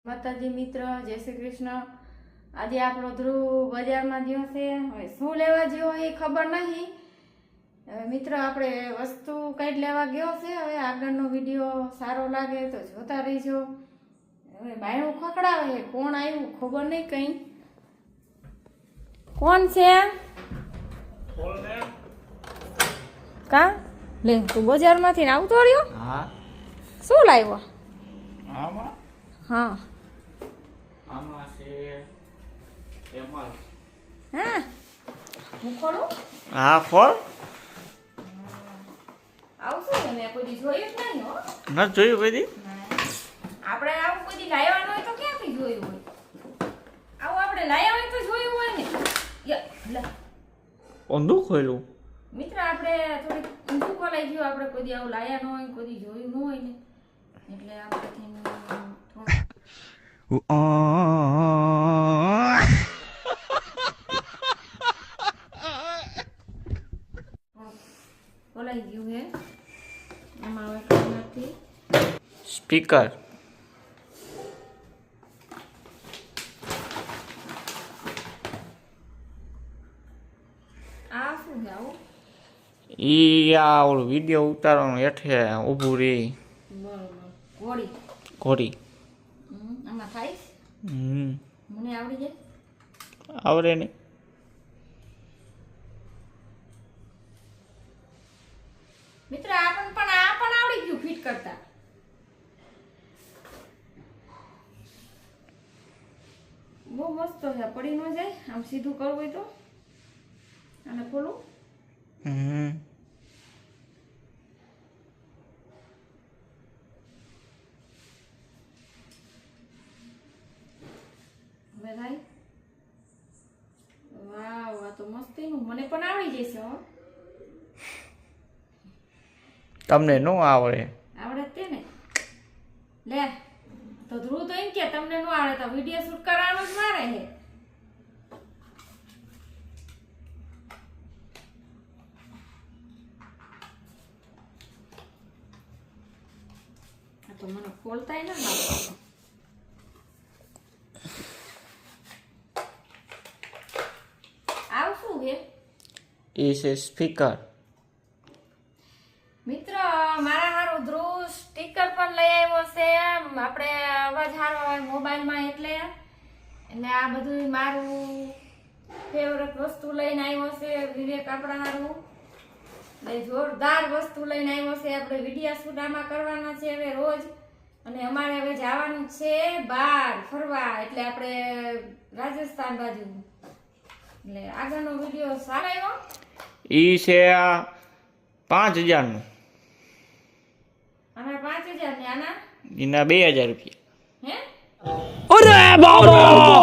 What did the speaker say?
માતાજી મિત્ર, જય શ્રી કૃષ્ણ। આજે આપણો ધ્રુવ બજારમાં ગયો છે। હવે શું લેવા ગયો એ ખબર નહીં। હવે મિત્ર આપણે વસ્તુ કંઈક લેવા ગયો છે। હવે આગળનો વિડીયો સારો લાગે તો જોતા રહીજો। હવે બાયણું ખખડાવે છે, કોણ આવ્યું ખબર નહીં કંઈ। કોણ છે? કા લે તું બજારમાંથી આવતો રહ્યો? હા। શું લાવ્યો? આમાં હા આમાં છે એમાં હા હું ખોલું? હા ફળ આવશું ને મેં કોઈ દી જોયું જ નહીં હો। ન જોયું બધી આપણે આવું કોઈ દી લાવ્યા ન હોય તો ક્યાંથી જોયું હોય? આવું આપણે લાવ્યા હોય તો જોયું હોય ને। લે ઊંધું ખોલ્યું મિત્ર આપણે થોડીક ઊંધું ખોલાઈ ગયું। આપણે કોઈ દી આવું લાવ્યા ન હોય, કોઈ દી જોયું ન હોય ને, એટલે આપણે થોડું ખોલાઈ ગયું હે। એમાં હવે કંઈ નથી। સ્પીકર આ શું છે આવું? ઈ આ ઓલું વિડીયો ઉતારવાનું હેઠે ઊભું રહી બરોબર ઘોડી ઘોડી આમાં થાય? મને આવડી જાય? આવડે ને મિત્ર આ પણ આવડી ગયું ફિટ કરતા। બહુ મસ્ત છે, પડી ન જાય। આમ સીધું કરવું હોય તો અને ખોલું હવે થાય? વાવ આ તો મસ્તીનું, મને પણ આવડી જશે હો। તમને ન આવડે? આવડે જ તે ને। લે તો ધ્રુવ તો એમ કે તમને ન આવડે તો વિડીયો શૂટ કરવાનો જ મારે છે। આ તો મને ખોલતાય ના આવડે। આવ શું છે? એ છે સ્પીકર। મિત્ર મારા હારું ધ્રુવ સ્ટીકર પણ લઈ આવ્યો છે। આપણે અવાજ સારો આવે મોબાઈલમાં, એટલે આ બધું મારું ફેવરેટ વસ્તુ લઈને આવ્યો છે વિવેક આપણા હારું। જોરદાર વસ્તુ લઈને આવ્યો છે। આપણે વિડીયો શૂટ આમાં કરવાના છે હવે રોજ, અને અમારે હવે જવાનું છે બહાર ફરવા, એટલે આપણે રાજસ્થાન બાજુ। એટલે આગળનો વિડીયો સારો આવ્યો। ઈ છે 5000 નું, આના 5000 ને આના એના 2000 રૂપિયા। હે? અરે બાબા